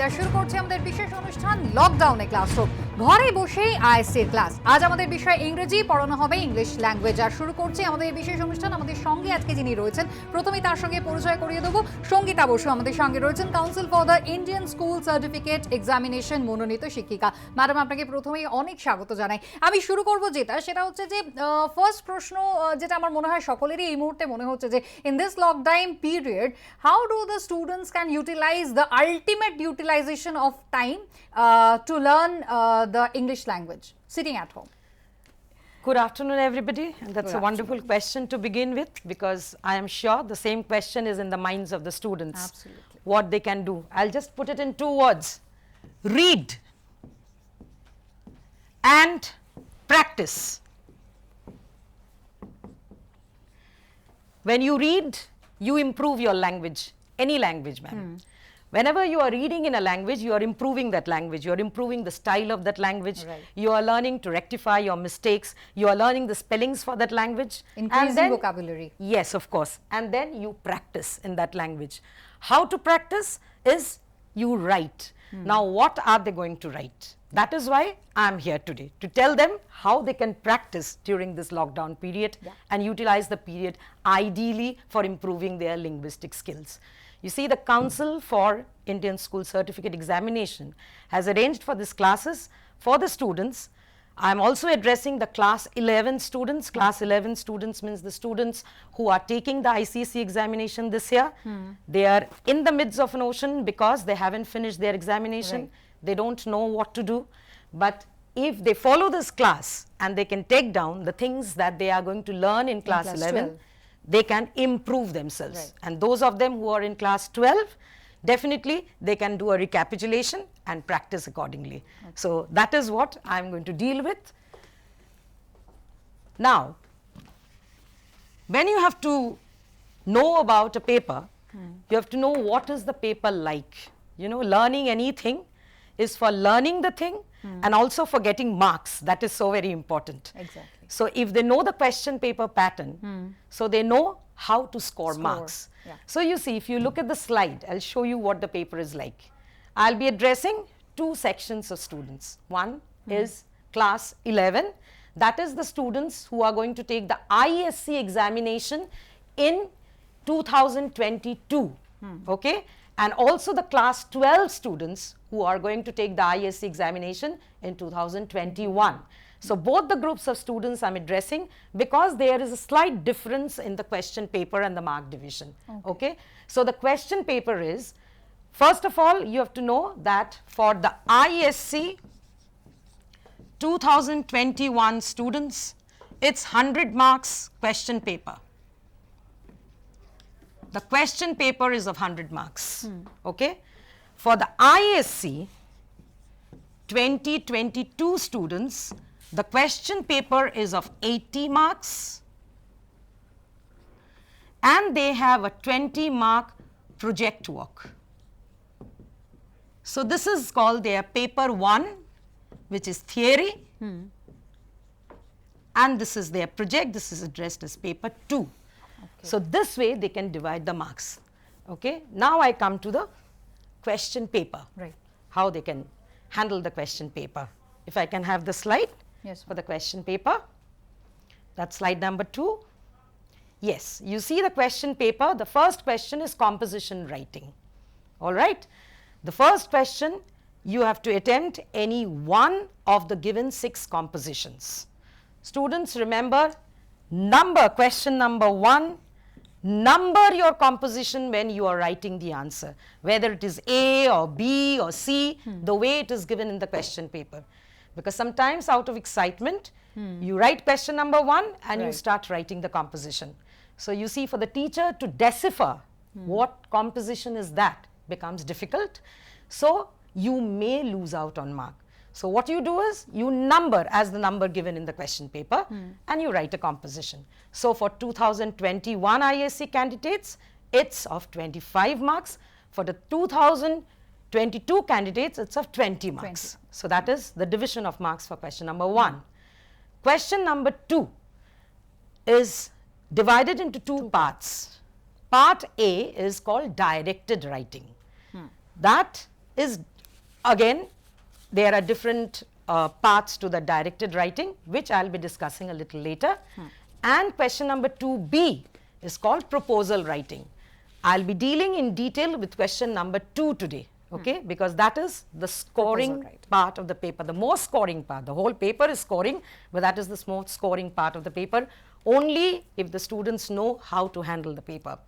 যেটা শুরু করছে আমাদের বিশেষ অনুষ্ঠান লকডাউনে ক্লাসরুম। ঘরে বসেই আইএসসি ক্লাস। আজ আমাদের বিষয় ইংরেজি, পড়ানো হবে ইংলিশ ল্যাঙ্গুয়েজ। আর শুরু করছে আমাদের বিশেষ অনুষ্ঠান। আমাদের সঙ্গে আজকে যিনি রয়েছেন, প্রথমেই তার সঙ্গে পরিচয় করিয়ে দেবো। সঙ্গীতা বসু আমাদের সঙ্গে রয়েছেন, council for the Indian school certificate examination মনোনীত শিক্ষিকা। ম্যাডাম, আপনাকে প্রথমেই অনেক স্বাগত জানাই। আমি শুরু করব সেটা হচ্ছে যে ফার্স্ট প্রশ্ন, যেটা আমার মনে হয় সকলেরই এই মুহূর্তে মনে হচ্ছে যে in this lockdown period how do the students can utilize the ultimate utilization of time to learn the English language sitting at home? Good afternoon, everybody. And that's a wonderful question to begin with, because I am sure the same question is in the minds of the students. Absolutely. What they can do. I'll just put it in 2 words. Read and practice. When you read, you improve your language, any language, ma'am. Whenever you are reading in a language, you are improving that language. You are improving the style of that language. Right. You are learning to rectify your mistakes. You are learning the spellings for that language. Increasing vocabulary. Yes, of course. And then you practice in that language. How to practice is you write. Now, what are they going to write? That is why I am here today, to tell them how they can practice during this lockdown period and utilize the period ideally for improving their linguistic skills. You see, the Council for Indian School Certificate Examination has arranged for these classes for the students. I'm also addressing the class 11 students. Class 11 students means the students who are taking the ICC examination this year. They are in the midst of an ocean because they haven't finished their examination. Right. They don't know what to do. But if they follow this class and they can take down the things that they are going to learn in class 11, 12. they can improve themselves. Right. And those of them who are in class 12, definitely they can do a recapitulation and practice accordingly. So that is what I'm going to deal with. Now, when you have to know about a paper, you have to know what is the paper like. You know, learning anything is for learning the thing and also for getting marks. That is so very important. Exactly. So if they know the question paper pattern, so they know how to score marks. Yeah. So you see, if you look at the slide, I'll show you what the paper is like. I'll be addressing 2 sections of students. One is class 11. That is the students who are going to take the ISC examination in 2022. Okay? And also the class 12 students who are going to take the ISC examination in 2021. So both the groups of students I'm addressing, because there is a slight difference in the question paper and the mark division. Okay? So the question paper is, first of all, you have to know that for the ISC 2021 students, it's 100 marks question paper. The question paper is of 100 marks. Okay? For the ISC 2022 students, the question paper is of 80 marks and they have a 20-mark project work. So this is called their paper 1, which is theory, and this is their project. This is addressed as paper 2. Okay. So this way they can divide the marks. Okay. Now I come to the question paper. Right. How they can handle the question paper. If I can have the slide. Yes. For the question paper. That's slide number 2. Yes, you see the question paper. The first question is composition writing. All right. The first question, you have to attempt any one of the given 6 compositions. Students, remember, number question number 1, number your composition when you are writing the answer, whether it is A or B or C, the way it is given in the question paper. Because sometimes out of excitement, you write question number 1 and you start writing the composition. So you see, for the teacher to decipher what composition is that becomes difficult. So you may lose out on mark. So what you do is you number as the number given in the question paper and you write a composition. So for 2021 ISC candidates, it's of 25 marks. For the 2022 candidates, it's of 20 marks. 20. So that is the division of marks for question number 1. Question number 2 is divided into 2 parts. Part A is called directed writing. That is again, there are different parts to the directed writing, which I'll be discussing a little later. And question number 2B is called proposal writing. I'll be dealing in detail with question number 2 today, okay, because that is the scoring part of the paper, the most scoring part. The whole paper is scoring, but that is the most scoring part of the paper, only if the students know how to handle the paper.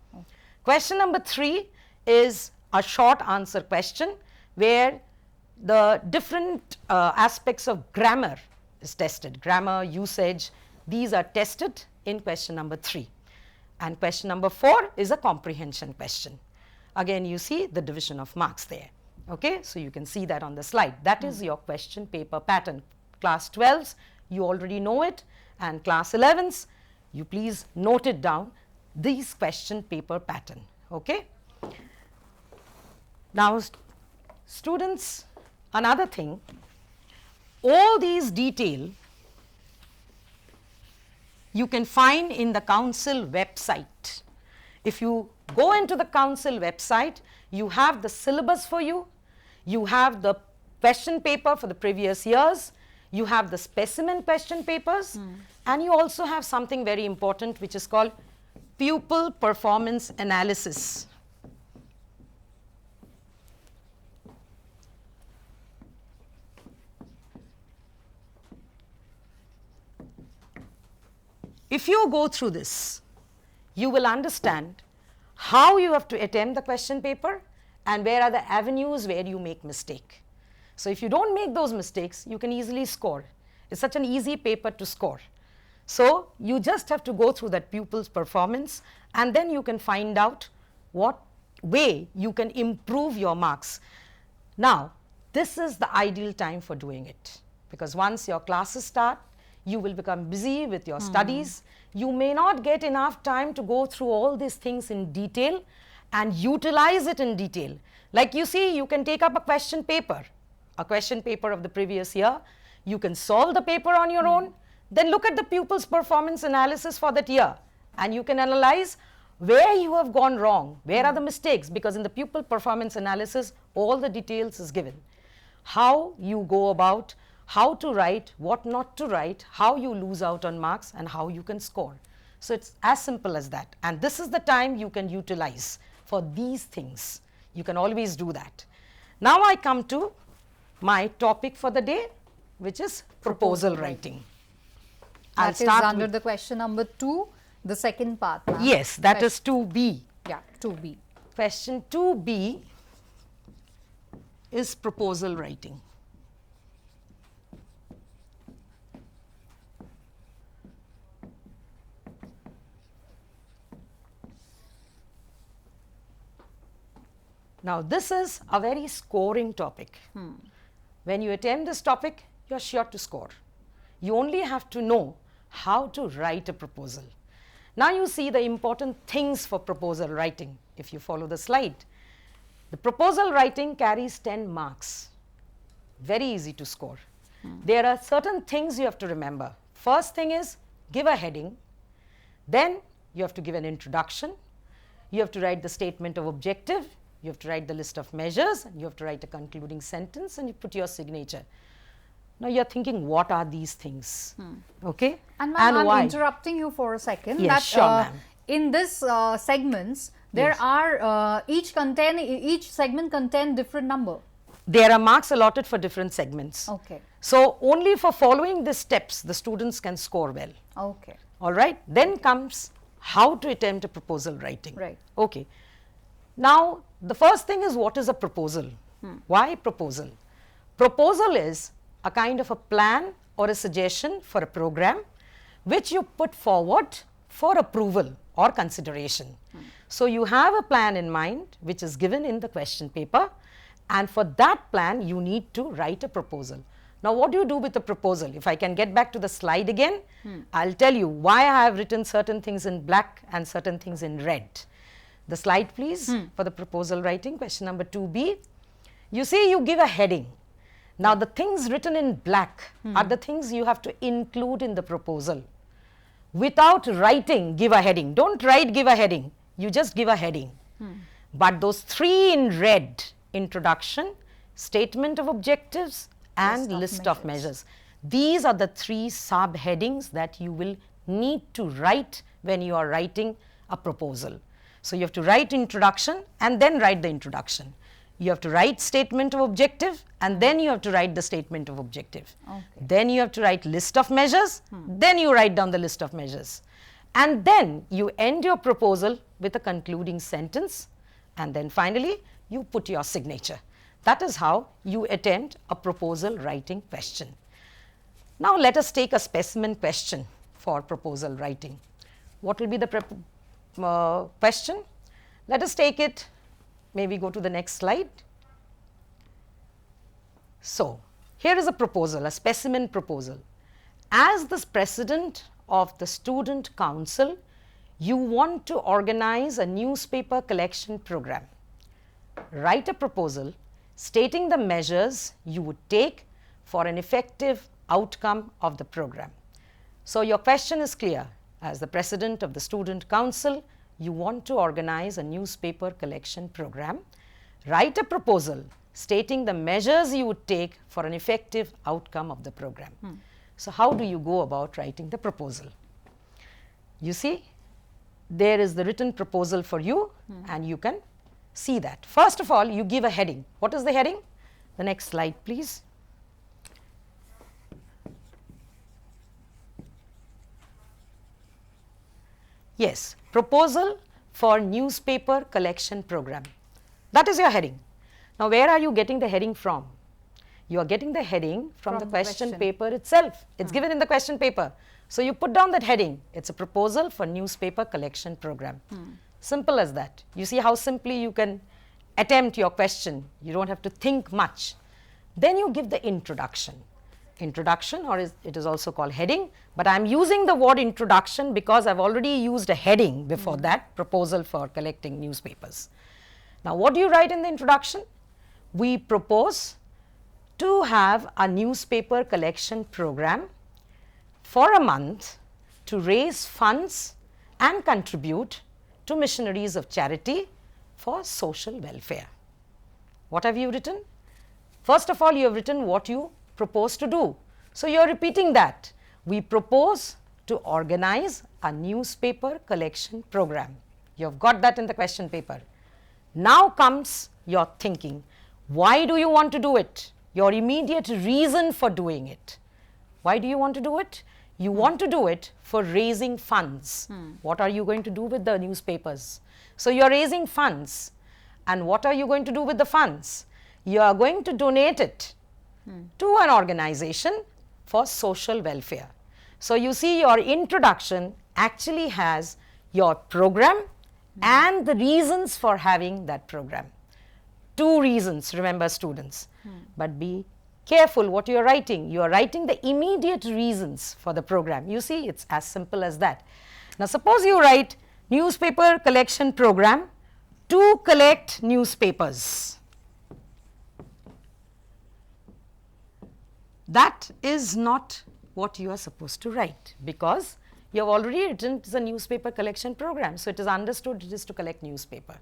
Question number 3 is a short answer question where the different aspects of grammar is tested. Grammar, usage, these are tested in question number 3. And question number 4 is a comprehension question. Again, you see the division of marks there. Okay, so you can see that on the slide. That is your question paper pattern. Class 12s, you already know it, and class 11s, you please note it down, these question paper pattern. Okay. Now, students, another thing, all these detail you can find in the council website. If you go into the council website, you have the syllabus for you, you have the question paper for the previous years, you have the specimen question papers, and you also have something very important which is called pupil performance analysis. If you go through this, you will understand how you have to attempt the question paper and where are the avenues where you make mistake. So if you don't make those mistakes, you can easily score. It's such an easy paper to score. So you just have to go through that pupil's performance, and then you can find out what way you can improve your marks. Now, this is the ideal time for doing it, because once your classes start, you will become busy with your studies. You may not get enough time to go through all these things in detail and utilize it in detail. Like you see, you can take up a question paper of the previous year. You can solve the paper on your own. Then look at the pupil's performance analysis for that year, and you can analyze where you have gone wrong, where are the mistakes, because in the pupil performance analysis, all the details is given. How you go about, how to write, what not to write, how you lose out on marks, and how you can score. So it's as simple as that. And this is the time you can utilize for these things. You can always do that. Now I come to my topic for the day, which is proposal writing. That is under the question number 2, the second part. Yes, that is 2B. Yeah, 2B. Question 2B is proposal writing. Now, this is a very scoring topic. When you attempt this topic, you are sure to score. You only have to know how to write a proposal. Now, you see the important things for proposal writing. If you follow the slide, the proposal writing carries 10 marks. Very easy to score. There are certain things you have to remember. First thing is, give a heading. Then you have to give an introduction. You have to write the statement of objective. You have to write the list of measures, and you have to write a concluding sentence, and you put your signature. Now you are thinking, what are these things? Okay? And ma'am, I'm interrupting you for a second. Yes, sure, ma'am. In this segments, there are each segment contain different number. There are marks allotted for different segments. Okay. So only for following the steps, the students can score well. Okay. All right. Then comes how to attempt a proposal writing. Right. Okay. Now, the first thing is, what is a proposal? Why proposal? Proposal is a kind of a plan or a suggestion for a program which you put forward for approval or consideration. So you have a plan in mind which is given in the question paper, and for that plan you need to write a proposal. Now, what do you do with the proposal? If I can get back to the slide again, I'll tell you why I have written certain things in black and certain things in red. The slide please for the proposal writing, question number 2B. You see, you give a heading. Now, the things written in black are the things you have to include in the proposal. Without writing, give a heading. Don't write, give a heading. You just give a heading. But those 3 in red, introduction, statement of objectives, and list of measures. These are the three subheadings that you will need to write when you are writing a proposal. So, you have to write introduction and then write the introduction. You have to write statement of objective and then you have to write the statement of objective. Okay. Then you have to write list of measures, then you write down the list of measures. And then you end your proposal with a concluding sentence, and then finally you put your signature. That is how you attempt a proposal writing question. Now, let us take a specimen question for proposal writing. What will be the question? Let us take it, maybe go to the next slide. So, here is a proposal, a specimen proposal. As the president of the student council, you want to organize a newspaper collection program. Write a proposal stating the measures you would take for an effective outcome of the program. So, your question is clear. As the president of the student council, you want to organize a newspaper collection program. Write a proposal stating the measures you would take for an effective outcome of the program. So, how do you go about writing the proposal? You see, there is the written proposal for you and you can see that. First of all, you give a heading. What is the heading? The next slide, please. Yes, proposal for newspaper collection program. That is your heading. Now, where are you getting the heading from? You are getting the heading from the question paper itself. It's given in the question paper. So, you put down that heading. It's a proposal for newspaper collection program. Simple as that. You see how simply you can attempt your question. You don't have to think much. Then you give the introduction. Introduction, or it is also called heading, but I am using the word introduction because I have already used a heading before that, proposal for collecting newspapers. Now, what do you write in the introduction? We propose to have a newspaper collection program for a month to raise funds and contribute to missionaries of charity for social welfare. What have you written? First of all, you have written what you propose to do. So, you are repeating that. We propose to organize a newspaper collection program. You have got that in the question paper. Now comes your thinking. Why do you want to do it? Your immediate reason for doing it. Why do you want to do it? You want to do it for raising funds. What are you going to do with the newspapers? So, you are raising funds. And what are you going to do with the funds? You are going to donate it to an organization for social welfare. So, you see your introduction actually has your program and the reasons for having that program. Two reasons, remember students, but be careful what you are writing. You are writing the immediate reasons for the program. You see, it's as simple as that. Now, suppose you write newspaper collection program to collect newspapers. That is not what you are supposed to write, because you have already written it is a newspaper collection program. So, it is understood it is to collect newspaper.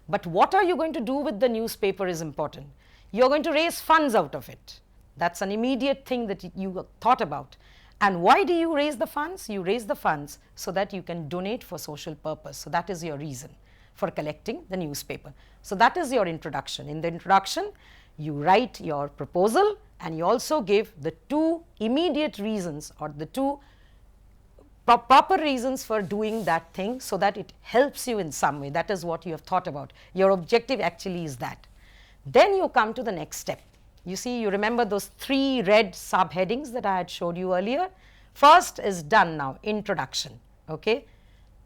But what are you going to do with the newspaper is important. You are going to raise funds out of it. That is an immediate thing that you thought about. And why do you raise the funds? You raise the funds so that you can donate for social purpose. So, that is your reason for collecting the newspaper. So, that is your introduction. In the introduction, you write your proposal and you also give the two immediate reasons or the two proper reasons for doing that thing, so that it helps you in some way. That is what you have thought about. Your objective actually is that. Then you come to the next step. You see, you remember those three red subheadings that I had showed you earlier. First is done now, introduction. Okay.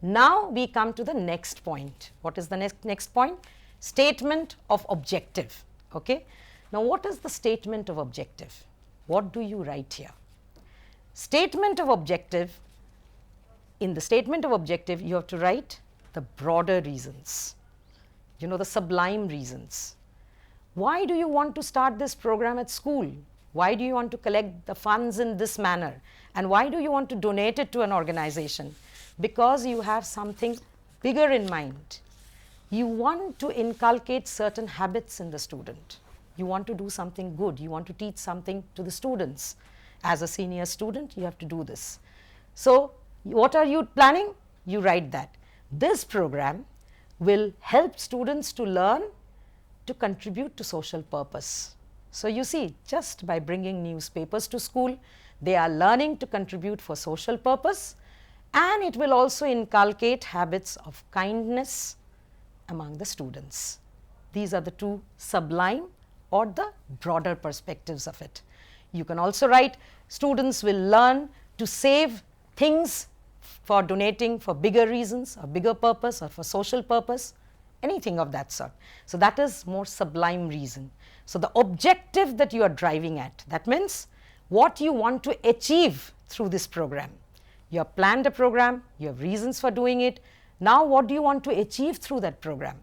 Now we come to the next point. What is the next point? Statement of objective. Okay. Now, what is the statement of objective? What do you write here? Statement of objective. In the statement of objective, you have to write the broader reasons, you know, the sublime reasons. Why do you want to start this program at school? Why do you want to collect the funds in this manner? And why do you want to donate it to an organization? Because you have something bigger in mind. You want to inculcate certain habits in the student. You want to do something good. You want to teach something to the students. As a senior student, you have to do this. So, what are you planning? You write that. This program will help students to learn to contribute to social purpose. So, you see, just by bringing newspapers to school, they are learning to contribute for social purpose, and it will also inculcate habits of kindness among the students. These are the two sublime or the broader perspectives of it. You can also write, students will learn to save things for donating for bigger reasons or bigger purpose or for social purpose, anything of that sort. So, that is more sublime reason. So, the objective that you are driving at, that means what you want to achieve through this program. You have planned a program, you have reasons for doing it. Now, what do you want to achieve through that program?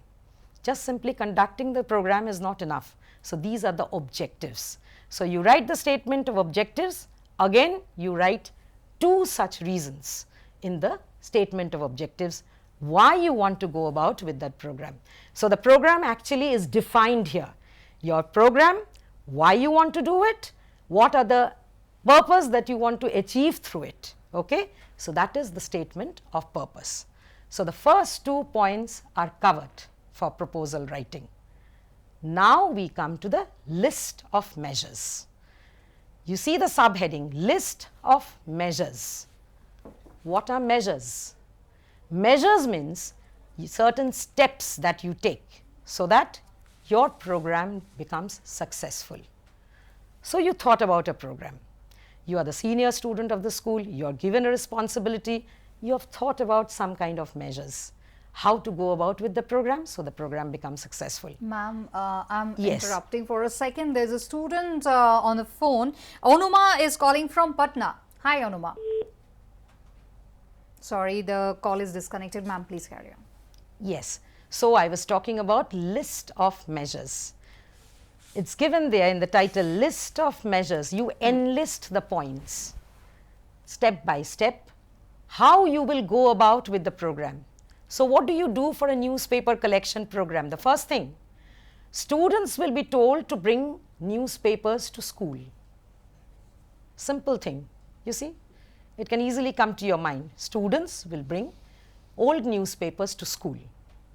Just simply conducting the program is not enough. So, these are the objectives. So, you write the statement of objectives. Again, you write two such reasons in the statement of objectives why you want to go about with that program. So, the program actually is defined here. Your program, why you want to do it, what are the purpose that you want to achieve through it. Okay? So, that is the statement of purpose. So, the first 2 points are covered for proposal writing. Now, we come to the list of measures. You see the subheading, list of measures. What are measures? Measures means certain steps that you take so that your program becomes successful. So, you thought about a program. You are the senior student of the school, you are given a responsibility, you have thought about some kind of measures. How to go about with the program so the program becomes successful. Ma'am, I'm interrupting for a second. There's a student on the phone. Anuma is calling from Patna. Hi, Anuma. Sorry, the call is disconnected. Ma'am, please carry on. Yes. So, I was talking about list of measures. It's given there in the title, list of measures. You enlist the points step by step, how you will go about with the program. So, what do you do for a newspaper collection program? The first thing, students will be told to bring newspapers to school. Simple thing, you see, it can easily come to your mind. Students will bring old newspapers to school.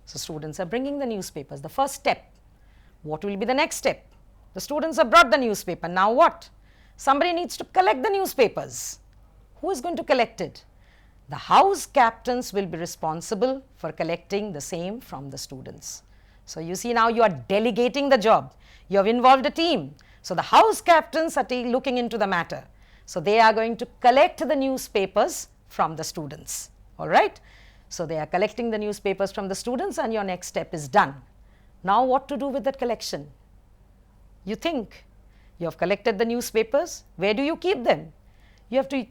So, students are bringing the newspapers. The first step, what will be the next step? The students have brought the newspaper. Now what? Somebody needs to collect the newspapers. Who is going to collect it? The house captains will be responsible for collecting the same from the students. So, you see, now you are delegating the job. You have involved a team. So, the house captains are looking into the matter. So, they are going to collect the newspapers from the students. All right. So, they are collecting the newspapers from the students and your next step is done. Now, what to do with that collection? You think you have collected the newspapers. Where do you keep them? You have to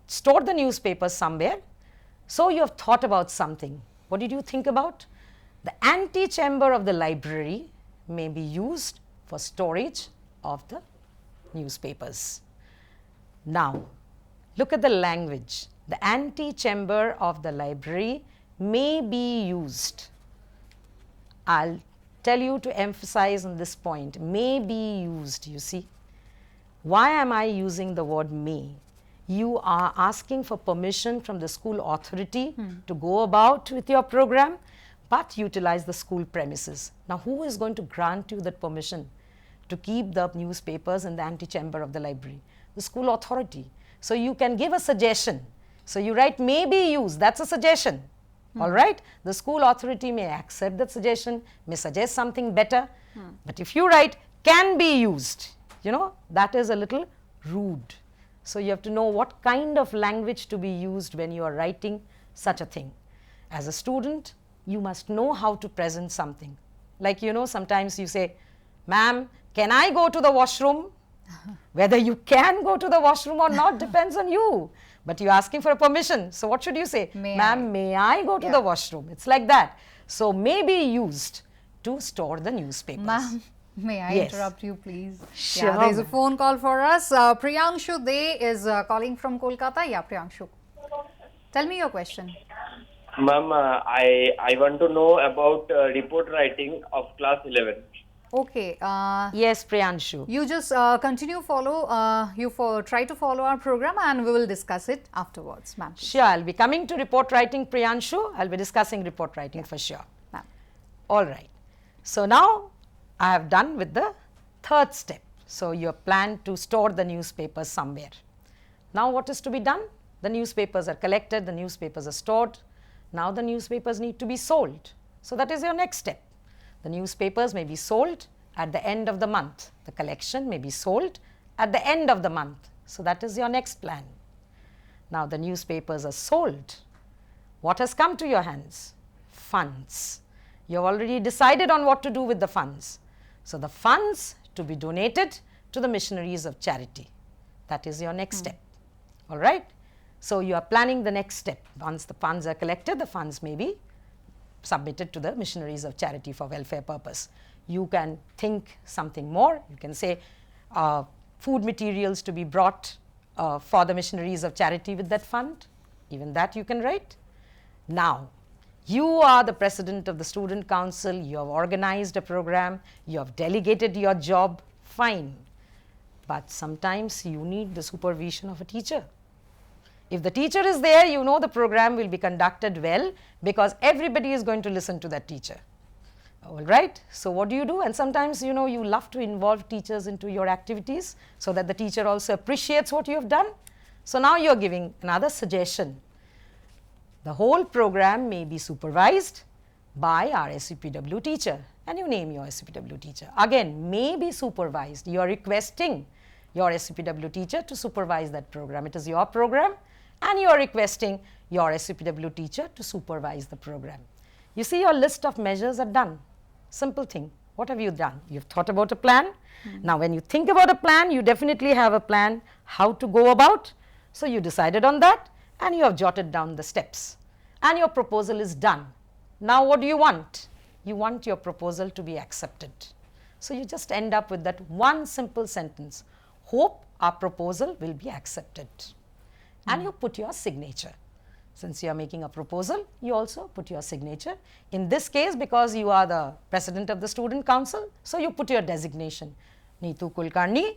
store the newspapers somewhere. So, you have thought about something. What did you think about? The antechamber of the library may be used for storage of the newspapers. Now, look at the language. The antechamber of the library may be used. I'll tell you to emphasize on this point, may be used, you see. Why am I using the word may? You are asking for permission from the school authority to go about with your program, but utilize the school premises. Now, who is going to grant you that permission to keep the newspapers in the antechamber of the library? The school authority. So, you can give a suggestion. So, you write may be used, that's a suggestion. All right. The school authority may accept that suggestion, may suggest something better. But if you write can be used, you know, that is a little rude. So, you have to know what kind of language to be used when you are writing such a thing. As a student, you must know how to present something. Like, you know, sometimes you say, ma'am, can I go to the washroom? Whether you can go to the washroom or not depends on you. But you're asking for a permission. So, what should you say? Ma'am, may I go to the washroom? It's like that. So, may be used to store the newspapers. Ma'am, may I interrupt you, please? Sure. Yeah, there's a phone call for us. Priyanshu De is calling from Kolkata. Yeah, Priyanshu. Tell me your question. Ma'am, I want to know about report writing of class 11. Okay. Yes, Priyanshu. You just continue try to follow our program and we will discuss it afterwards, ma'am. Sure, I'll be coming to report writing, Priyanshu. I'll be discussing report writing for sure. Ma'am. All right. So now I have done with the third step. So you have planned to store the newspapers somewhere. Now what is to be done? The newspapers are collected, the newspapers are stored. Now the newspapers need to be sold. So that is your next step. The newspapers may be sold at the end of the month. The collection may be sold at the end of the month. So that is your next plan. Now the newspapers are sold. What has come to your hands? Funds. You have already decided on what to do with the funds. So the funds to be donated to the missionaries of charity. That is your next step. All right. So you are planning the next step. Once the funds are collected, the funds may be submitted to the missionaries of charity for welfare purpose. You can think something more. You can say food materials to be brought for the missionaries of charity with that fund. Even that you can write. Now, you are the president of the student council. You have organized a program. You have delegated your job. Fine. But sometimes you need the supervision of a teacher. If the teacher is there, you know the program will be conducted well because everybody is going to listen to that teacher. All right. So what do you do? And sometimes, you know, you love to involve teachers into your activities so that the teacher also appreciates what you have done. So now you are giving another suggestion. The whole program may be supervised by our SCPW teacher, and you name your SCPW teacher. Again, may be supervised. You are requesting your SCPW teacher to supervise that program. It is your program and you are requesting your SCPW teacher to supervise the program. You see, your list of measures are done. Simple thing. What have you done? You've thought about a plan. Now, when you think about a plan, you definitely have a plan how to go about. So you decided on that and you have jotted down the steps and your proposal is done. Now, what do you want? You want your proposal to be accepted. So you just end up with that one simple sentence. Hope our proposal will be accepted. And you put your signature. Since you are making a proposal, you also put your signature. In this case, because you are the president of the student council, so you put your designation. Neetu Kulkarni,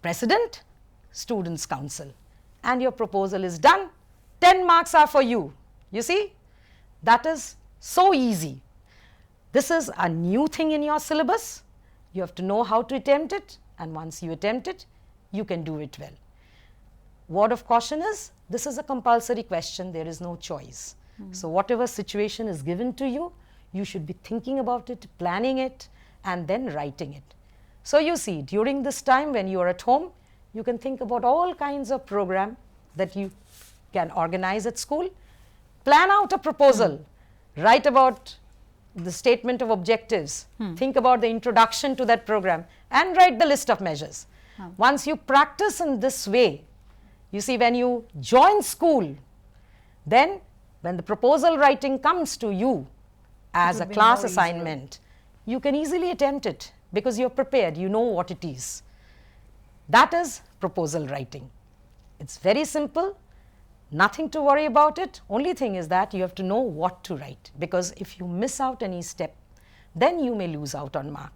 president, students council. And your proposal is done. 10 marks are for you. You see, that is so easy. This is a new thing in your syllabus. You have to know how to attempt it. And once you attempt it, you can do it well. Word of caution is, this is a compulsory question, there is no choice. So whatever situation is given to you, you should be thinking about it, planning it, and then writing it. So you see, during this time when you are at home, you can think about all kinds of program that you can organize at school. Plan out a proposal, write about the statement of objectives, think about the introduction to that program, and write the list of measures. Once you practice in this way, you see, when you join school, then when the proposal writing comes to you as a class assignment, you can easily attempt it because you're prepared, you know what it is. That is proposal writing. It's very simple, nothing to worry about it. Only thing is that you have to know what to write, because if you miss out any step, then you may lose out on mark.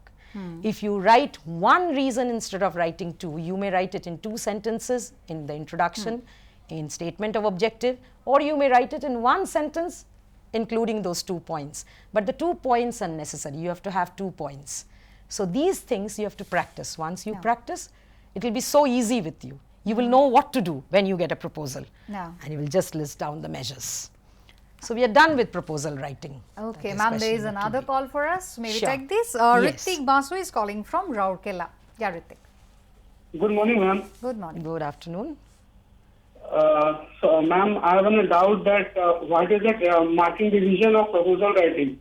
If you write one reason instead of writing two, you may write it in 2 sentences in the introduction, in statement of objective, or you may write it in 1 sentence including those 2 points. But the 2 points are necessary. You have to have 2 points. So these things you have to practice. Once you practice, it will be so easy with you. You will know what to do when you get a proposal. And you will just list down the measures. So we are done with proposal writing. Okay, ma'am, there is another call for us. May we take this? Yes. Ritik Basu is calling from Rourkela. Yeah, Ritik. Good morning, ma'am. Good morning. Good afternoon. So, ma'am, I have a doubt that what is the marking division of proposal writing?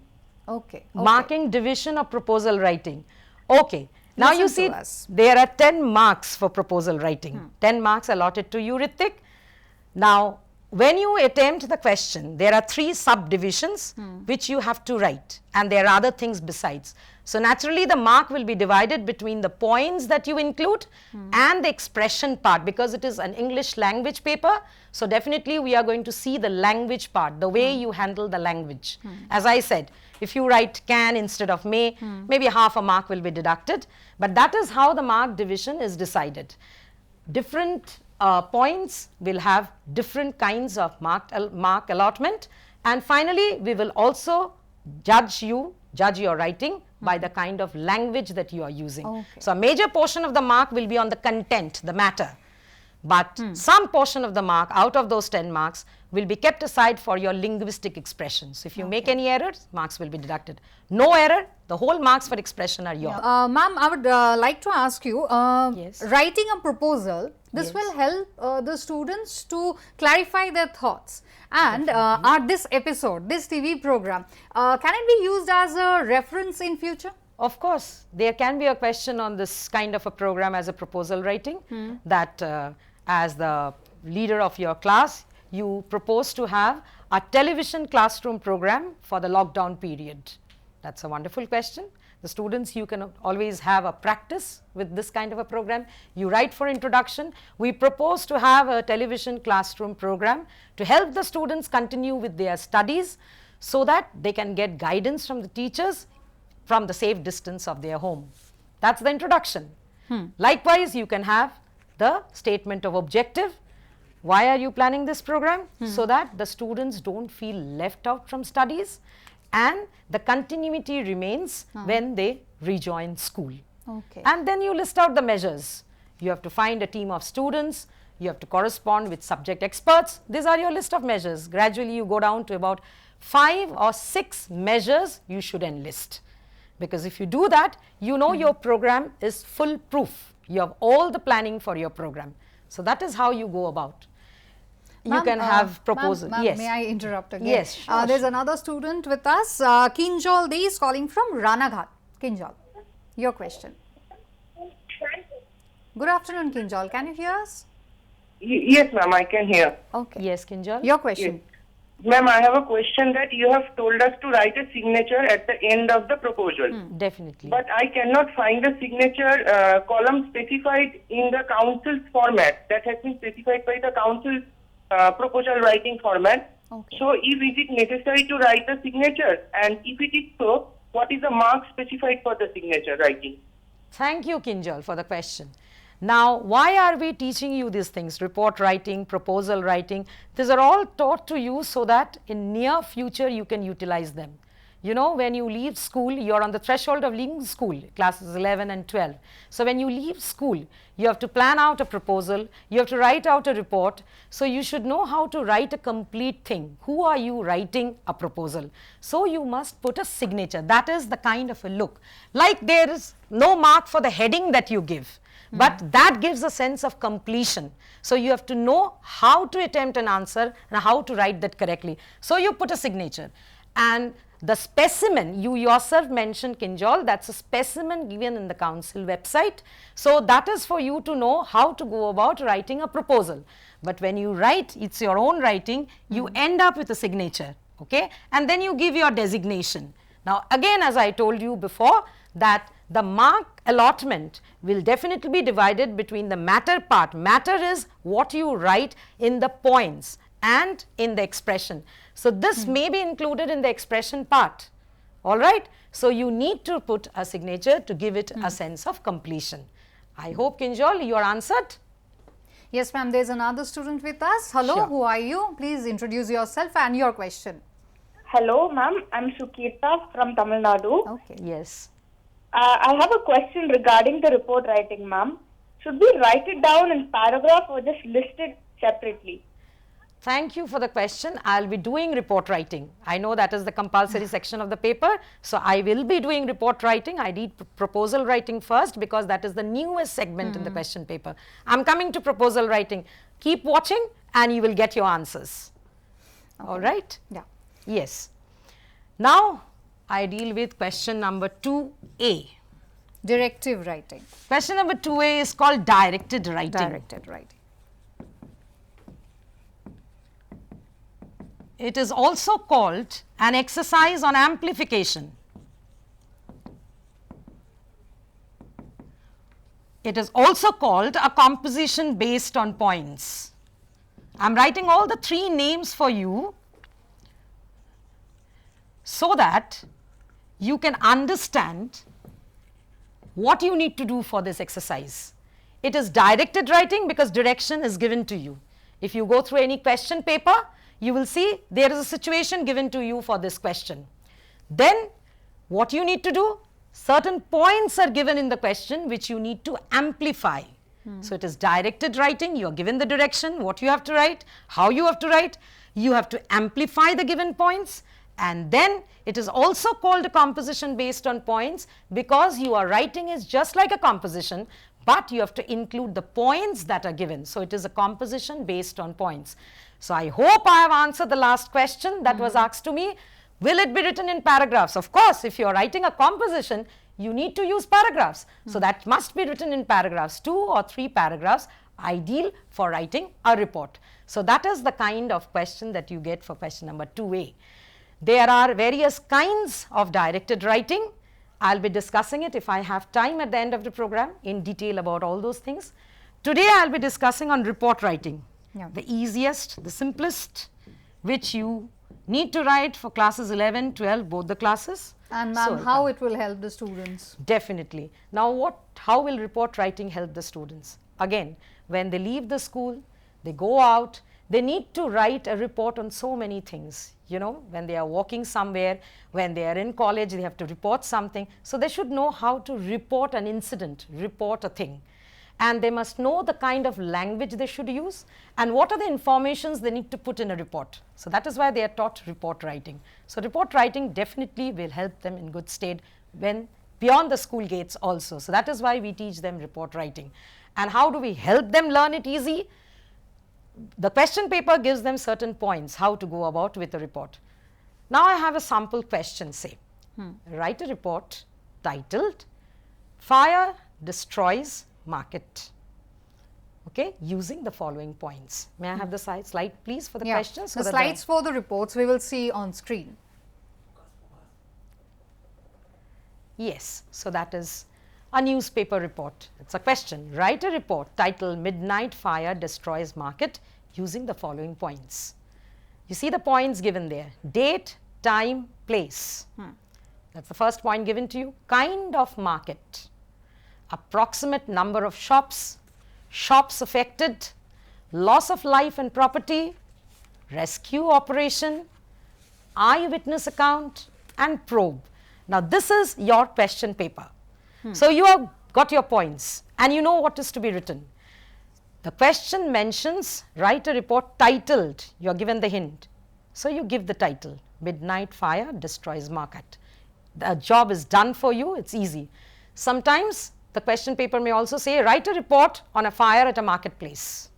Okay. Marking division of proposal writing. Okay. Now you see, to us. there are 10 marks for proposal writing. 10 marks allotted to you, Ritik. Now, when you attempt the question, there are 3 subdivisions which you have to write, and there are other things besides. So naturally the mark will be divided between the points that you include and the expression part, because it is an English language paper. So definitely we are going to see the language part, the way you handle the language. As I said, if you write can instead of may, maybe half a mark will be deducted. But that is how the mark division is decided. Different points will have different kinds of mark allotment. And finally, we will also judge your writing by the kind of language that you are using. Okay. So a major portion of the mark will be on the content, the matter. But some portion of the mark out of those 10 marks will be kept aside for your linguistic expressions. If you make any errors, marks will be deducted. No error, the whole marks for expression are yours. Ma'am, I would like to ask you, Yes. writing a proposal, this Yes. will help the students to clarify their thoughts. And this episode, this TV program, can it be used as a reference in future? Of course, there can be a question on this kind of a program as a proposal writing, that as the leader of your class, you propose to have a television classroom program for the lockdown period. That's a wonderful question. The students, you can always have a practice with this kind of a program. You write for introduction. We propose to have a television classroom program to help the students continue with their studies so that they can get guidance from the teachers from the safe distance of their home. That's the introduction. Likewise, you can have the statement of objective. Why are you planning this program? So that the students don't feel left out from studies and the continuity remains when they rejoin school. Okay. And then you list out the measures. You have to find a team of students, you have to correspond with subject experts. These are your list of measures. Gradually you go down to about 5 or 6 measures you should enlist. Because if you do that, you know your program is foolproof. You have all the planning for your program. So that is how you go about. You can have proposal. Ma'am, Yes. may I interrupt again? Yes, sure, There's another student with us, Kinjal Dey is calling from Ranaghat. Kinjal, your question. Good afternoon, Kinjal. Can you hear us? Yes, ma'am, I can hear. Okay. Yes, Kinjal. Your question. Ma'am, I have a question that you have told us to write a signature at the end of the proposal. Definitely. But I cannot find the signature column specified in the council's format that has been specified by the council's proposal writing format. Okay. So, is it necessary to write the signature? And if it is so, what is the mark specified for the signature writing? Thank you, Kinjal, for the question. Now, why are we teaching you these things? Report writing, proposal writing. These are all taught to you so that in near future you can utilize them. You know, when you leave school, you are on the threshold of leaving school, classes 11 and 12. So when you leave school, you have to plan out a proposal, you have to write out a report. So you should know how to write a complete thing. Who are you writing a proposal? So you must put a signature. That is the kind of a look. Like there is no mark for the heading that you give. But that gives a sense of completion. So you have to know how to attempt an answer and how to write that correctly. So you put a signature. And the specimen, you yourself mentioned, Kinjal, that's a specimen given in the council website. So that is for you to know how to go about writing a proposal. But when you write, it's your own writing, you end up with a signature, okay? And then you give your designation. Now again, as I told you before, that the mark allotment will definitely be divided between the matter part. Matter is what you write in the points and in the expression. So this may be included in the expression part, all right? So you need to put a signature to give it a sense of completion. I hope, Kinjal, you are answered. Yes, ma'am. There's another student with us. Hello, Sure. who are you? Please introduce yourself and your question. Hello, ma'am. I'm Sukirta from Tamil Nadu. Okay. Yes. I have a question regarding the report writing, ma'am. Should we write it down in paragraph or just list it separately? Thank you for the question. I'll be doing report writing. I know that is the compulsory section of the paper. So I will be doing report writing. I did proposal writing first because that is the newest segment in the question paper. I'm coming to proposal writing. Keep watching and you will get your answers. All right? Yeah. Yes. Now I deal with question number 2A. Directive writing. Question number 2A is called directed writing. Directed writing. It is also called an exercise on amplification. It is also called a composition based on points. I'm writing all the 3 names for you so that you can understand what you need to do for this exercise. It is directed writing because direction is given to you. If you go through any question paper, you will see there is a situation given to you for this question. Then what you need to do, certain points are given in the question which you need to amplify. So it is directed writing, you are given the direction, what you have to write, how you have to write, you have to amplify the given points, and then it is also called a composition based on points because you are writing is just like a composition, but you have to include the points that are given. So it is a composition based on points. So I hope I have answered the last question that was asked to me. Will it be written in paragraphs? Of course, if you are writing a composition, you need to use paragraphs. So that must be written in paragraphs, 2 or 3 paragraphs, ideal for writing a report. So that is the kind of question that you get for question number 2A. There are various kinds of directed writing. I'll be discussing it if I have time at the end of the program in detail about all those things. Today I'll be discussing on report writing. Yeah. The easiest, the simplest, which you need to write for classes 11, 12, both the classes. And ma'am, how it will help the students? Definitely. Now how will report writing help the students? Again, when they leave the school, they go out, they need to write a report on so many things. You know, when they are walking somewhere, when they are in college, they have to report something. So they should know how to report an incident, report a thing. And they must know the kind of language they should use and what are the informations they need to put in a report. So that is why they are taught report writing. So report writing definitely will help them in good stead when beyond the school gates also. So that is why we teach them report writing. And how do we help them learn it easy? The question paper gives them certain points how to go about with a report. Now I have a sample question, say, write a report titled Fire Destroys Market, okay, using the following points. May I have the slide please for the questions? So the slides for the reports we will see on screen. Yes, so that is a newspaper report. It's a question. Write a report titled Midnight Fire Destroys Market using the following points. You see the points given there. Date, time, place. That's the first point given to you. Kind of market. Approximate number of shops, shops affected, loss of life and property, rescue operation, eyewitness account, and probe. Now this is your question paper. So you have got your points and you know what is to be written. The question mentions write a report titled, you are given the hint. So you give the title, Midnight Fire Destroys Market. The job is done for you, it's easy. Sometimes the question paper may also say write a report on a fire at a marketplace.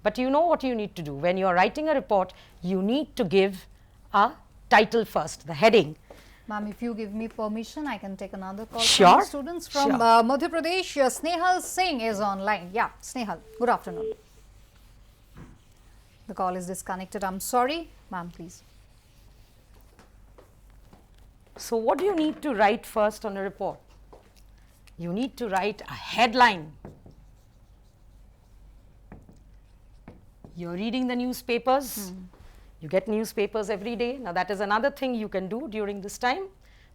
But you know what you need to do. When you are writing a report, you need to give a title first, the heading. Ma'am, if you give me permission, I can take another call Sure. from the students from Sure. Madhya Pradesh. Snehal Singh is online. Yeah, Snehal, good afternoon. The call is disconnected. I'm sorry. Ma'am, please. So what do you need to write first on a report? You need to write a headline. You're reading the newspapers. You get newspapers every day. Now that is another thing you can do during this time.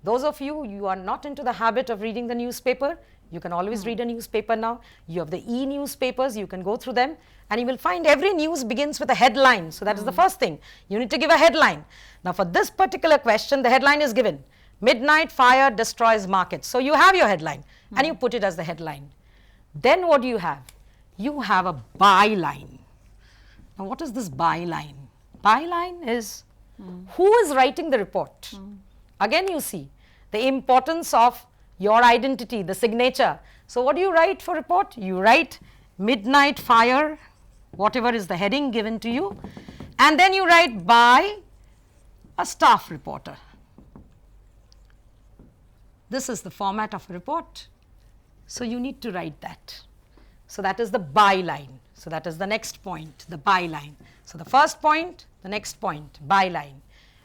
Those of you are not into the habit of reading the newspaper, you can always read a newspaper now. You have the e-newspapers, you can go through them and you will find every news begins with a headline. So that is the first thing. You need to give a headline. Now for this particular question, the headline is given. Midnight Fire Destroys Market. So you have your headline and you put it as the headline. Then what do you have? You have a byline. Now what is this byline? Byline is who is writing the report. Again you see the importance of your identity, the signature. So what do you write for report? You write Midnight Fire, whatever is the heading given to you, and then you write by a staff reporter. This is the format of a report. So you need to write that. So that is the byline. So that is the next point, the byline. So the first point, the next point, byline.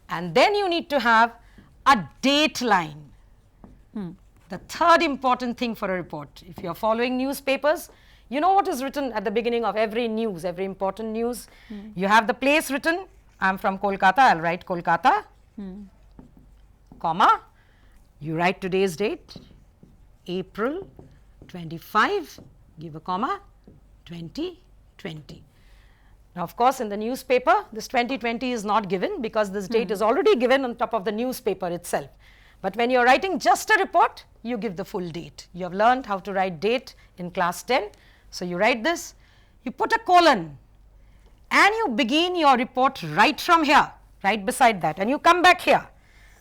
And then you need to have a date line. the third important thing for a report. If you are following newspapers, you know what is written at the beginning of every news, every important news. You have the place written. I'm from Kolkata, I'll write Kolkata, comma. You write today's date, April 25, give a comma, 2020. Now, of course, in the newspaper, this 2020 is not given because this date is already given on top of the newspaper itself. But when you're writing just a report, you give the full date. You have learned how to write date in class 10. So, you write this, you put a colon and you begin your report right from here, right beside that, and you come back here.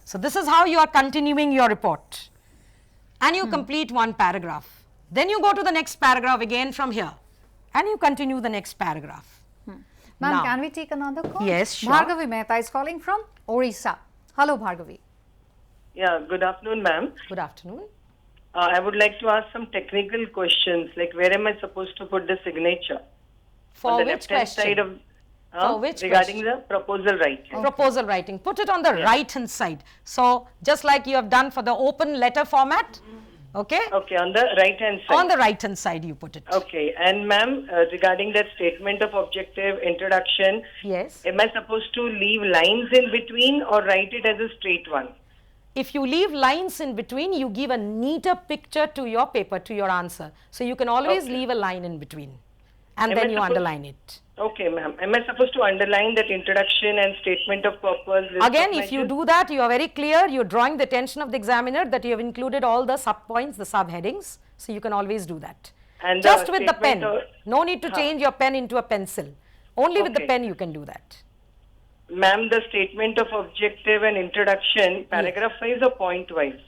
So, this is how you are continuing your report and you complete one paragraph. Then you go to the next paragraph again from here and you continue the next paragraph. Ma'am, can we take another call? Yes, sure. Bhargavi Mehta is calling from Orissa. Hello, Bhargavi. Yeah, good afternoon, ma'am. Good afternoon. I would like to ask some technical questions, like where am I supposed to put the signature? For On the which left-hand question? side of, For which regarding question? the proposal writing. Proposal writing. Put it on the right hand side. So, just like you have done for the open letter format, okay? Okay, on the right-hand side. On the right hand side you put it. Okay, and ma'am, regarding that statement of objective, introduction, Yes. am I supposed to leave lines in between or write it as a straight one? If you leave lines in between, you give a neater picture to your paper, to your answer. So, you can always leave a line in between and Am then I you supposed- underline it. Okay, ma'am. Am I supposed to underline that introduction and statement of purpose? list Again, of if you measures? do that, you are very clear, you are drawing the attention of the examiner that you have included all the sub-points, the subheadings. So, you can always do that. And Just with the pen. statement No need to change your pen into a pencil. Only with the Okay. pen you can do that. Ma'am, the statement of objective and introduction, paragraph wise or point wise?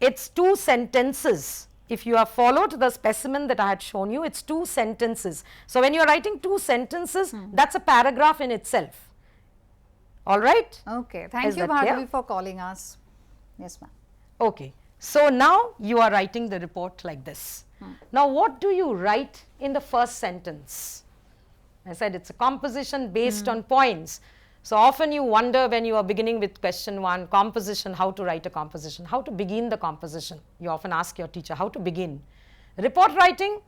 It's 2 sentences. If you have followed the specimen that I had shown you, it's 2 sentences. So, when you are writing 2 sentences, that's a paragraph in itself. All right? Okay, thank Is you, that clear? Bhargavi, for calling us. Yes, ma'am. Okay. So, now you are writing the report like this. Now, what do you write in the first sentence? I said it's a composition based on points. So, often you wonder when you are beginning with question 1, composition, how to write a composition, how to begin the composition. You often ask your teacher how to begin. Report writing,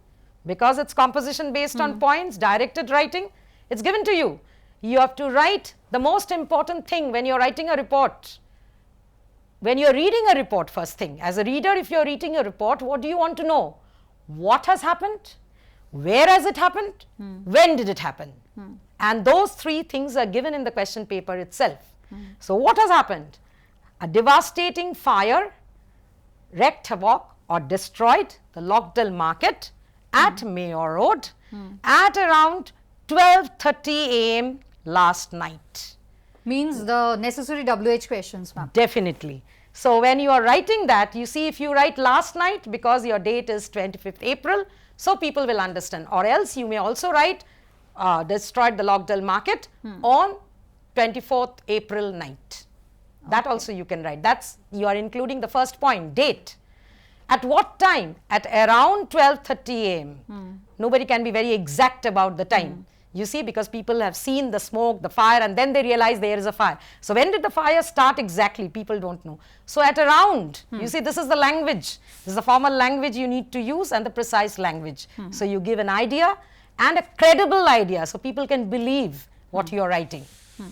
because it's composition based on points, directed writing, it's given to you. You have to write the most important thing when you are writing a report. When you are reading a report, first thing, as a reader, if you are reading a report, what do you want to know? What has happened? Where has it happened? When did it happen? And those 3 things are given in the question paper itself. So, what has happened? A devastating fire wreaked havoc or destroyed the Lockdale market at Mayor Road at around 12:30 a.m. last night. Means the necessary WH questions, ma'am. Definitely. So, when you are writing that, you see if you write last night because your date is 25th April, so people will understand, or else you may also write destroyed the Lockdale market on 24th April night. That also you can write. That's, you are including the first point, date. At what time? At around 12:30 a.m. Nobody can be very exact about the time. You see, because people have seen the smoke, the fire, and then they realize there is a fire. So, when did the fire start exactly? People don't know. So, at around, you see, this is the language. This is the formal language you need to use and the precise language. So, you give an idea and a credible idea, so people can believe what you are writing.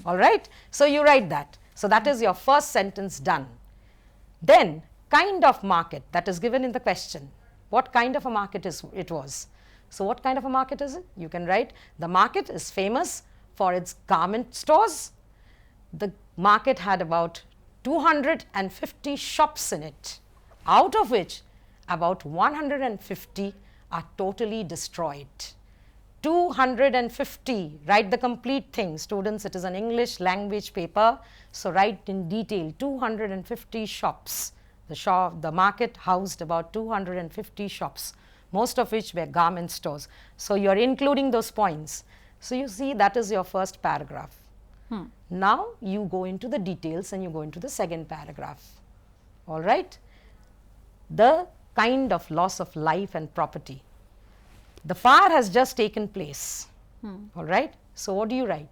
All right? So, you write that. So, that is your first sentence done. Then, kind of market that is given in the question. What kind of a market it was? So, what kind of a market is it? You can write, the market is famous for its garment stores. The market had about 250 shops in it, out of which about 150 are totally destroyed. 250, write the complete thing. Students, it is an English language paper, so write in detail, 250 shops. The market housed about 250 shops, most of which were garment stores. So, you are including those points. So, you see that is your first paragraph. Now, you go into the details and you go into the second paragraph. All right. The kind of loss of life and property. The fire has just taken place. All right. So, what do you write?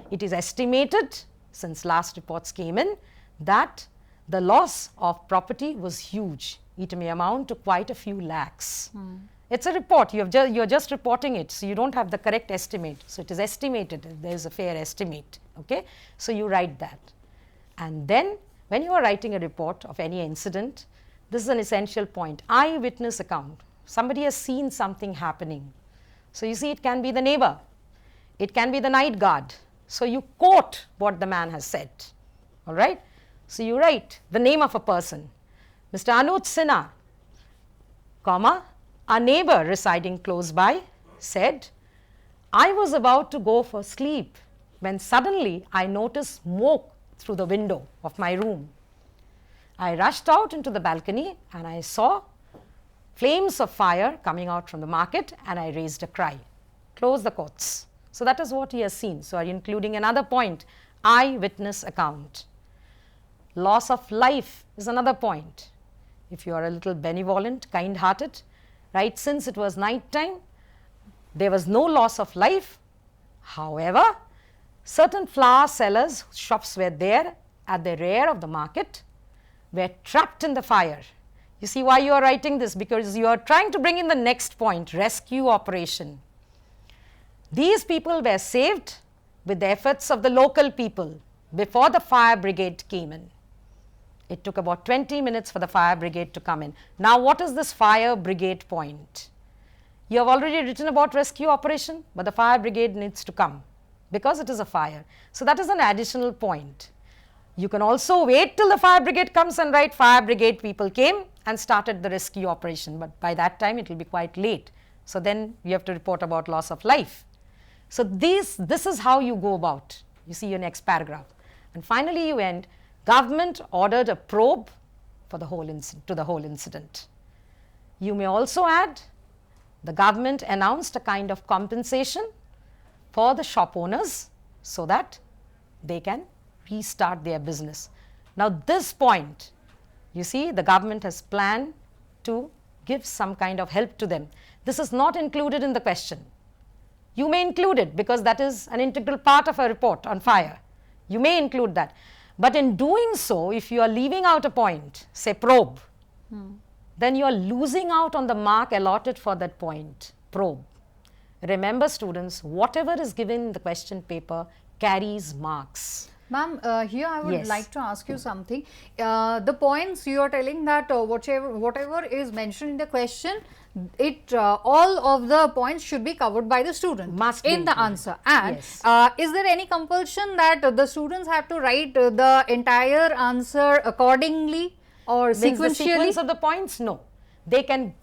It is estimated, since last reports came in, that the loss of property was huge. it may amount to quite a few lakhs. It's a report, you're just reporting it, so you don't have the correct estimate. So it is estimated, there is a fair estimate, okay? So you write that. And then when you are writing a report of any incident, this is an essential point, eyewitness account. Somebody has seen something happening. So you see, it can be the neighbor, it can be the night guard. So you quote what the man has said, all right? So you write the name of a person, Mr. Anuj Sinha, comma, a neighbor residing close by said, I was about to go for sleep when suddenly I noticed smoke through the window of my room. I rushed out into the balcony and I saw flames of fire coming out from the market and I raised a cry. Close the quotes. So that is what he has seen. So are you including another point, eyewitness account. Loss of life is another point. If you are a little benevolent, kind-hearted, right, since it was night time, there was no loss of life. However, certain flower sellers, shops were there at the rear of the market, were trapped in the fire. You see why you are writing this? Because you are trying to bring in the next point, rescue operation. These people were saved with the efforts of the local people before the fire brigade came in. It took about 20 minutes for the fire brigade to come in. Now what is this fire brigade point? You have already written about rescue operation, but the fire brigade needs to come because it is a fire. So that is an additional point. You can also wait till the fire brigade comes and write fire brigade people came and started the rescue operation, but by that time it will be quite late. So then you have to report about loss of life. So this is how you go about. You see your next paragraph. And finally you end, government ordered a probe for the whole incident. You may also add, the government announced a kind of compensation for the shop owners so that they can restart their business. Now this point, you see, the government has planned to give some kind of help to them. This is not included in the question. You may include it because that is an integral part of a report on fire. You may include that. But in doing so, if you are leaving out a point, say probe, then you are losing out on the mark allotted for that point, probe. Remember students, whatever is given in the question paper carries marks. Ma'am, here I would Yes. like to ask you something. The points you are telling that whatever is mentioned in the question, all of the points should be covered by the student Must be in the included. answer. And Yes. is there any compulsion that the students have to write the entire answer accordingly or Means the sequentially? sequence of the points? No. They can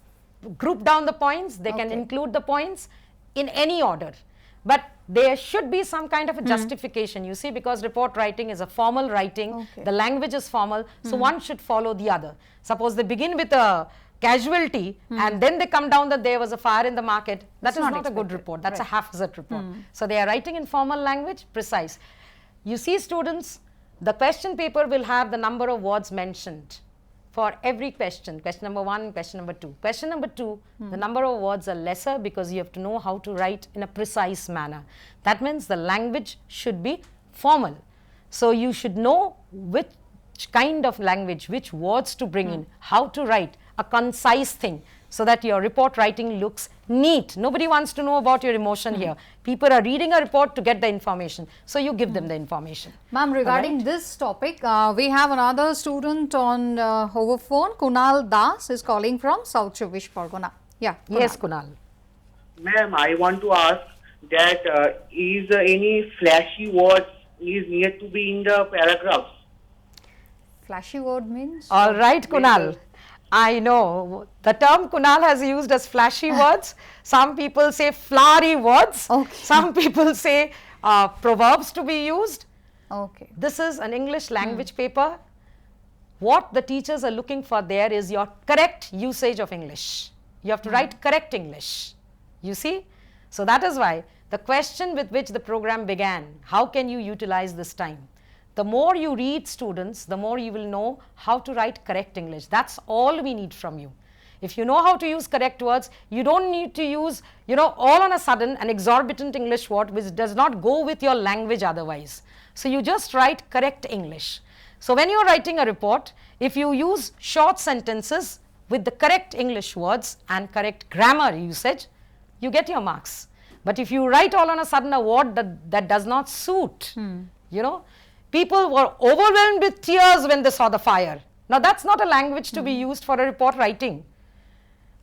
group down the points, they can Okay. include the points in any order. But there should be some kind of a justification, you see, because report writing is a formal writing, Okay. the language is formal, so one should follow the other. Suppose they begin with a casualty and then they come down that there was a fire in the market, that It's is not not a good expected, report, that's right. a haphazard report. So they are writing in formal language, precise. You see students, the question paper will have the number of words mentioned for every question, question number 1, question number 2. Question number 2, the number of words are lesser because you have to know how to write in a precise manner. That means the language should be formal. So you should know which kind of language, which words to bring in, how to write a concise thing so that your report writing looks neat. Nobody wants to know about your emotion here. People are reading a report to get the information. So you give them the information. Ma'am, regarding this topic, we have another student on over phone. Kunal Das is calling from South Chowbish Pargana. Yeah. Yes, Kunal. Ma'am, I want to ask that is any flashy words is needed to be in the paragraphs? Flashy word means? All right, Kunal. I know the term Kunal has used as flashy words. Some people say flowery words. Okay. Some people say proverbs to be used. Okay. This is an English language paper. What the teachers are looking for there is your correct usage of English. You have to write correct English. You see? So that is why the question with which the program began, how can you utilize this time? The more you read students, the more you will know how to write correct English. That's all we need from you. If you know how to use correct words, you don't need to use, all on a sudden an exorbitant English word which does not go with your language otherwise. So you just write correct English. So when you're writing a report, if you use short sentences, with the correct English words and correct grammar usage, you get your marks. But if you write all on a sudden a word that does not suit, you know, people were overwhelmed with tears when they saw the fire. Now that's not a language to be used for a report writing.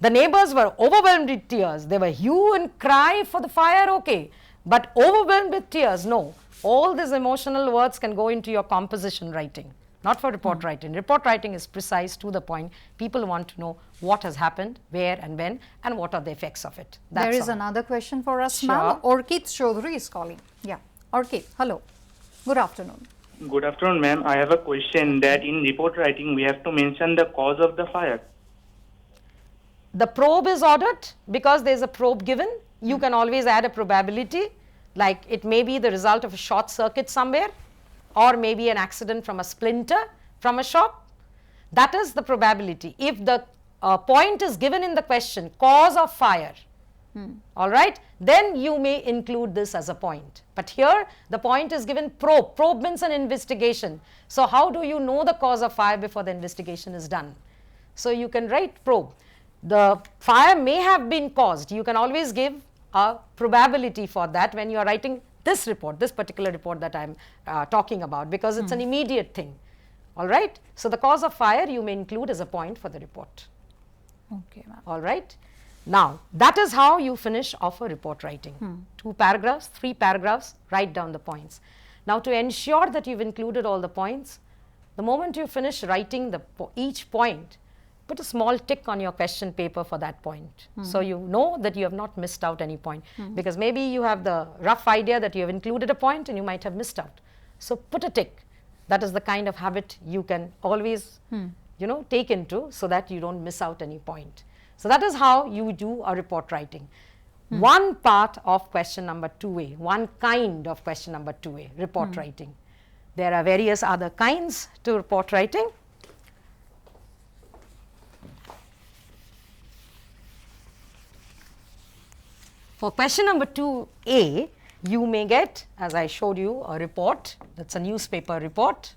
The neighbors were overwhelmed with tears. They were hue and cry for the fire, okay. But overwhelmed with tears, no. All these emotional words can go into your composition writing, not for report writing. Report writing is precise, to the point. People want to know what has happened, where and when, and what are the effects of it. That's There is all. another question for us, Sure. ma'am. Orchid Chaudhary is calling. Yeah, Orchid, hello. Good afternoon. Good afternoon, ma'am. I have a question that in report writing we have to mention the cause of the fire. The probe is ordered because there is a probe given. You can always add a probability, like it may be the result of a short circuit somewhere, or maybe an accident from a splinter from a shop. That is the probability. If the point is given in the question, cause of fire, all right, then you may include this as a point. But here the point is given probe. Probe means an investigation. So how do you know the cause of fire before the investigation is done? So you can write probe. The fire may have been caused. You can always give a probability for that when you are writing this report, this particular report that I am talking about, because it's an immediate thing. All right. So the cause of fire you may include as a point for the report. Okay, ma'am. All right. Now that is how you finish off a report writing. 2 paragraphs, 3 paragraphs, write down the points. Now to ensure that you've included all the points, the moment you finish writing each point, put a small tick on your question paper for that point. So you know that you have not missed out any point, because maybe you have the rough idea that you have included a point and you might have missed out. So put a tick. That is the kind of habit you can always you know, take into, so that you don't miss out any point. So that is how you do a report writing. One part of question number 2A, one kind of question number 2A, report writing. There are various other kinds to report writing. For question number 2A, you may get, as I showed you, a report. That's a newspaper report.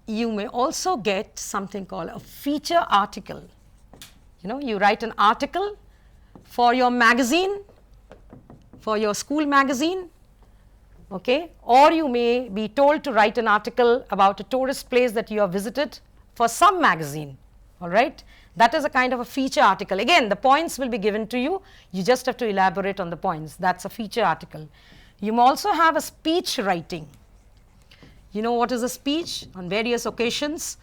You may also get something called a feature article. You know, you write an article for your magazine, for your school magazine, okay? Or you may be told to write an article about a tourist place that you have visited for some magazine, all right? That is a kind of a feature article. Again, the points will be given to you. You just have to elaborate on the points. That's a feature article. You may also have a speech writing. You know what is a speech? On various occasions,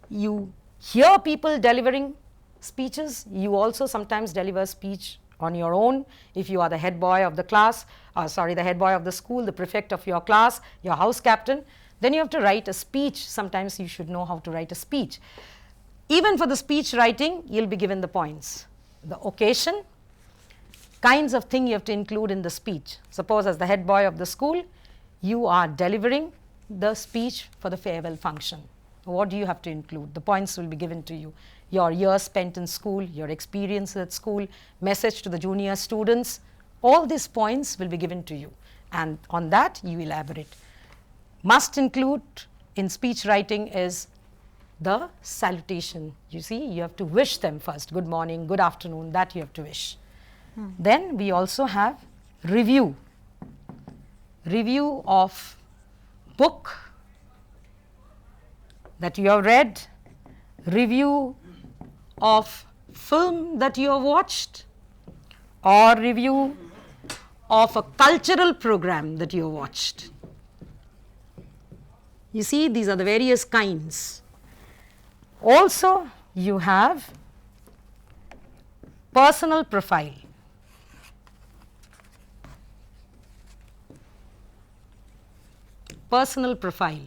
you hear people delivering speeches. You also sometimes deliver speech on your own. If you are the head boy of the class, the head boy of the school, the prefect of your class, your house captain, then you have to write a speech. Sometimes you should know how to write a speech. Even for the speech writing, you'll be given the points. The occasion, kinds of thing you have to include in the speech. Suppose as the head boy of the school, you are delivering the speech for the farewell function. What do you have to include? The points will be given to you. Your years spent in school, your experience at school, message to the junior students, all these points will be given to you. And on that you elaborate. Must include in speech writing is the salutation. You see, you have to wish them first. Good morning, good afternoon, that you have to wish. Then we also have review. Review of book that you have read, review of film that you have watched, or review of a cultural program that you have watched. You see, these are the various kinds. Also, you have personal profile. Personal profile.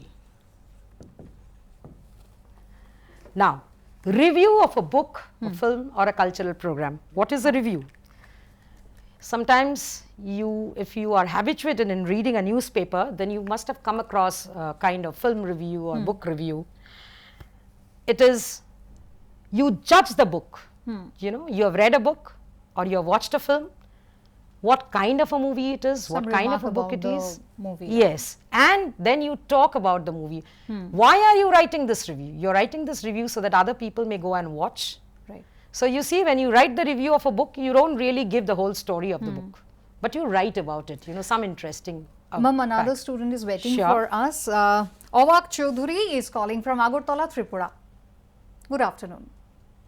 Now, review of a book, a film, or a cultural program. What is a review? Sometimes if you are habituated in reading a newspaper, then you must have come across a kind of film review or book review. It is, you judge the book. You know, you have read a book or you have watched a film. what kind of a movie it is, what Some kind of a remark book it about is. the movie. Yes, and then you talk about the movie. Why are you writing this review? You're writing this review so that other people may go and watch. Right. So you see, when you write the review of a book, you don't really give the whole story of the book, but you write about it, you know, some interesting Ma'am, another fact. student is waiting Sure. for us. Awak Chaudhuri is calling from Agartala, Tripura. Good afternoon.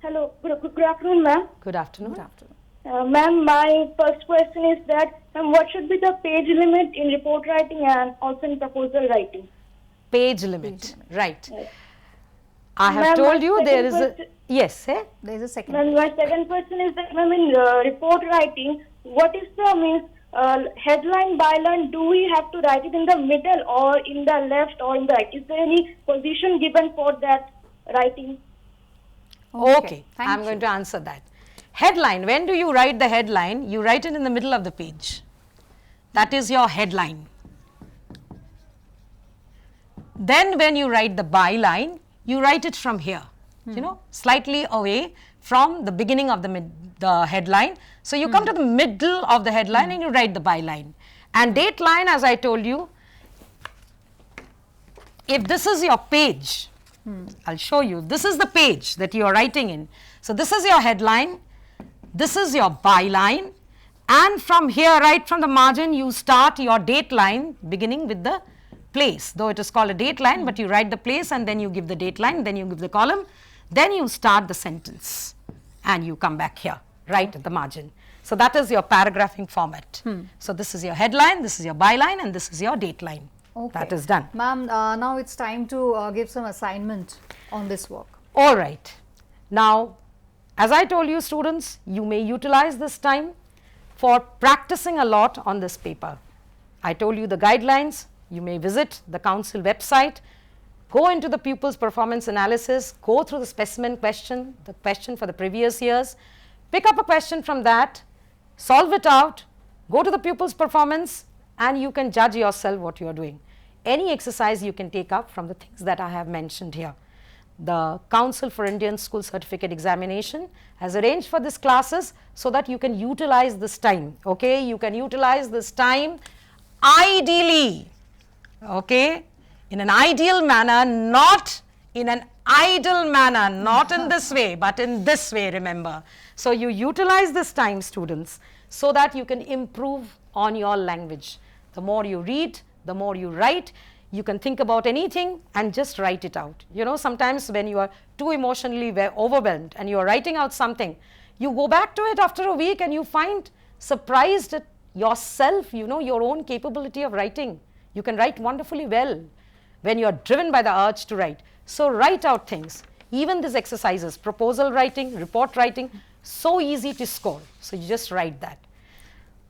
Hello, good afternoon, ma'am. Good afternoon. Good afternoon. Ma'am, my first question is that, what should be the page limit in report writing and also in proposal writing? Page limit, right. Yes. I have Ma'am, told my you there is second a, question- yes, eh? There is a second. Ma'am, my second question is that, ma'am, in report writing, what is the headline, byline? Do we have to write it in the middle or in the left or in the right? Is there any position given for that writing? Okay, thank I'm you. going to answer that. Headline, when do you write the headline? You write it in the middle of the page. That is your headline. Then when you write the byline, you write it from here, you know, slightly away from the beginning of the headline. So you come to the middle of the headline and you write the byline. And date line, as I told you, if this is your page, I'll show you, this is the page that you are writing in. So this is your headline, this is your byline, and from here, right from the margin, you start your date line beginning with the place, though it is called a date line, but you write the place and then you give the date line, then you give the column, then you start the sentence and you come back here, right at the margin. So that is your paragraphing format. So this is your headline, this is your byline, and this is your date line. Okay. That is done. Ma'am, now it's time to give some assignment on this work. All right. Now, as I told you, students, you may utilize this time for practicing a lot on this paper. I told you the guidelines. You may visit the council website, go into the pupils' performance analysis, go through the specimen question, the question for the previous years, pick up a question from that, solve it out, go to the pupils' performance, and you can judge yourself what you are doing. Any exercise you can take up from the things that I have mentioned here. The Council for Indian School Certificate Examination has arranged for these classes so that you can utilize this time, okay? You can utilize this time ideally, okay? In an ideal manner, not in an idle manner, not in this way, but in this way, remember. So you utilize this time, students, so that you can improve on your language. The more you read, the more you write, you can think about anything and just write it out. You know, sometimes when you are too emotionally overwhelmed and you are writing out something, you go back to it after a week and you find surprised at yourself, you know, your own capability of writing. You can write wonderfully well when you are driven by the urge to write. So write out things. Even these exercises, proposal writing, report writing, so easy to score. So you just write that.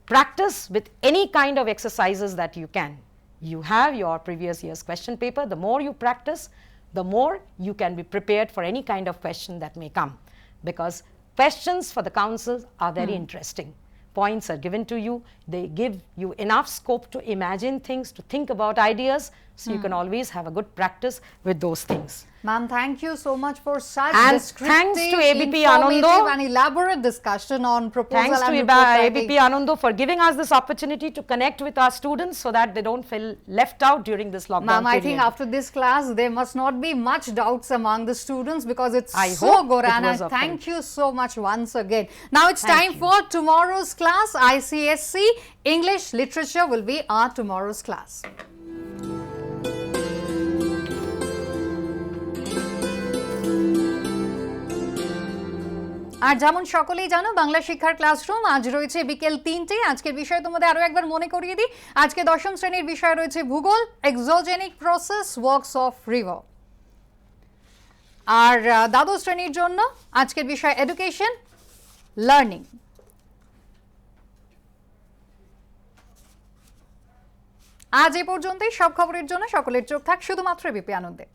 Practice with any kind of exercises that you can. You have your previous year's question paper. The more you practice, the more you can be prepared for any kind of question that may come. Because questions for the councils are very interesting. Points are given to you. They give you enough scope to imagine things, to think about ideas. So you can always have a good practice with those things. Ma'am, thank you so much for such And descriptive, thanks to ABP informative Ananda. and elaborate discussion on proposal Thanks to and report writing. ABP Ananda for giving us this opportunity to connect with our students so that they don't feel left out during this lockdown Ma'am, I period. think after this class, there must not be much doubts among the students because it's I so hope good. it And was I of thank help. you so much once again. Now it's Thank time you. for tomorrow's class. ICSC English Literature will be our tomorrow's class. আর যেমন সকলেই জানো বাংলা শিক্ষার classroom আজ রয়েছে বিকেল 3টে। আজকের বিষয় তোমাদের আরো একবার মনে করিয়ে দিই, আজকে দশম শ্রেণীর বিষয় রয়েছে ভূগোল, exogenic process, works of river. আর দ্বাদশ শ্রেণীর জন্য আজকের বিষয় এডুকেশন, লার্নিং। আজ এ পর্যন্তই। সব খবরের জন্য সকলের চোখ থাক শুধুমাত্র এবিপি আনন্দে।